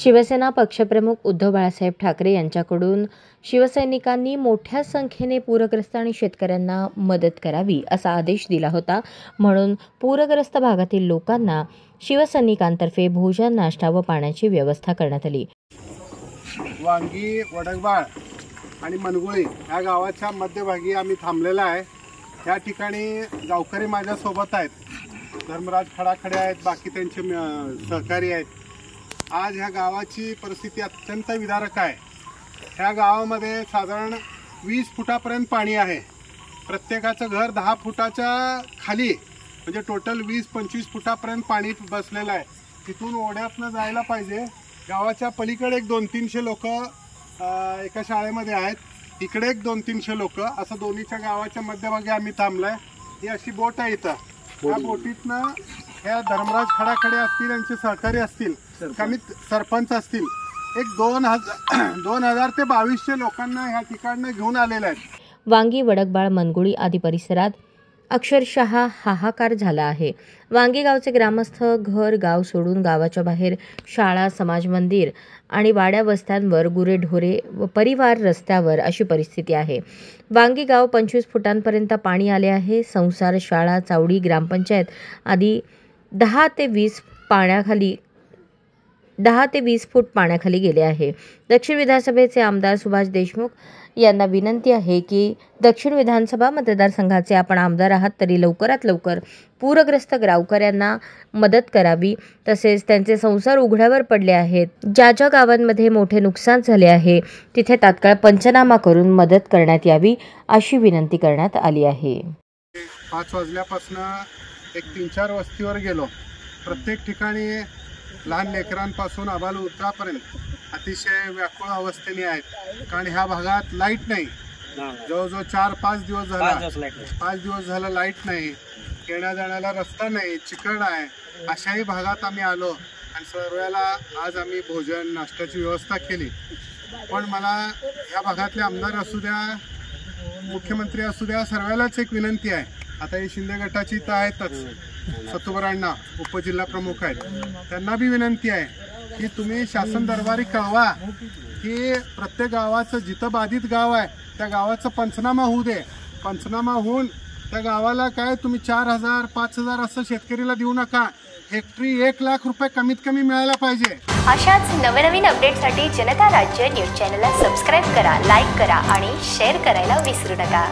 शिवसेना पक्षप्रमुख उद्धव बाळासाहेब ठाकरे यांच्याकडून शिवसैनिकांनी मोठ्या संख्येने पूरग्रस्त आणि शेतकऱ्यांना मदत करावी असा आदेश दिला होता। म्हणून पूरग्रस्त भागातील लोकांना शिवसैनिकांतर्फे भोजन, नाश्ता व पाण्याची व्यवस्था करण्यात आली। वांगी, वडगबाळ आणि मनगुळी या गावाच्या मध्यभागी आम्ही थांबलेला आहे। या ठिकाणी गावकरी माझ्या सोबत आहेत, धर्मराज खडाखडे आहेत, बाकी त्यांचे सहकारी आहेत। आज ह्या गावाची परिस्थिती अत्यंत विदारक आहे। ह्या गावामध्ये साधारण 20 फुटापर्यंत पाणी आहे। प्रत्येकाचं घर 10 फुटाच्या खाली, म्हणजे टोटल 20-25 फुटापर्यंत पाणी बसलेलं आहे। तिथून ओढ्यातनं जायला पाहिजे। गावाच्या पलीकडे एक 200-300 लोक एका शाळेमध्ये आहेत, इकडे एक 200-300 लोक, असं दोन्हीच्या गावाच्या मध्यभागी आम्ही थांबलोय। ही अशी बोट आहे इथं। या बोटीतनं ह्या धर्मराज खडाखडे असतील, यांचे सहकारी असतील, कमीत सरपंच असतील, एक 2000 ते 2200 लोकांना ह्या ठिकाणी घेऊन आलेले आहेत। वांगी, वडगबाळ, मनगुळी आदी परिसरात अक्षरशः हाहाकार झाला आहे। वांगी गावचे ग्रामस्थ घर गाव सोडून गावाच्या बाहेर शाळा, समाज मंदिर आणि वाड्या वस्त्यांवर गुरेढोरे व परिवार रस्त्यावर अशी परिस्थिती आहे। वांगी गाव 25 फुटांपर्यंत पाणी आले आहे। संसार, शाळा, चावडी, ग्रामपंचायत आदी 10 ते 20 फूट पाण्याखाली गेले आहे। दक्षिण विधानसभेचे आमदार सुभाष देशमुख यांना विनंती आहे की दक्षिण विधानसभा मतदारसंघाचे आपण आमदार आहात, तरी लवकरात लवकर पूरग्रस्त गावकऱ्यांना मदत करावी। तसेच त्यांचे संसार उघड्यावर पडले आहेत। ज्या ज्या गावांमध्ये मोठे नुकसान झाले आहे तिथे तात्काळ पंचनामा करून मदत करण्यात यावी अशी विनंती करण्यात आली आहे। 5 वाजल्यापासून एक 3-4 वस्तीवर गेलो। प्रत्येक ठिकाणी लहान लेकरांपासून आबालवृद्धापर्यंत अतिशय व्याकुळ अवस्थेने आहेत, कारण ह्या भागात लाईट नाही। जवळजवळ 4-5 दिवस झाला लाईट नाही, येण्या जाण्याला रस्ता नाही, चिकट आहे। अशाही भागात आम्ही आलो आणि सर्वाला आज आम्ही भोजन, नाश्त्याची व्यवस्था केली। पण मला ह्या भागातले आमदार असू द्या, मुख्यमंत्री असू द्या, सर्वांनाच एक विनंती आहे। आता हे शिंदे गटाची तर आहेतच, सतुबरांना उपजिल्हा प्रमुख आहेत, त्यांना बी विनंती आहे की तुम्ही शासन दरबारी कळवा की प्रत्येक गावाचं, जिथं बाधित गाव आहे त्या गावाचं पंचनामा होऊ दे। पंचनामा होऊन त्या गावाला काय तुम्ही 4000-5000 असं शेतकरीला देऊ नका, हेक्टरी 1 लाख रुपये कमीत कमी मिळायला पाहिजे। अशाच नवनवीन अपडेटसाठी जनता राज्य न्यूज चॅनलला सबस्क्राईब करा, लाईक करा आणि शेअर करायला विसरू नका।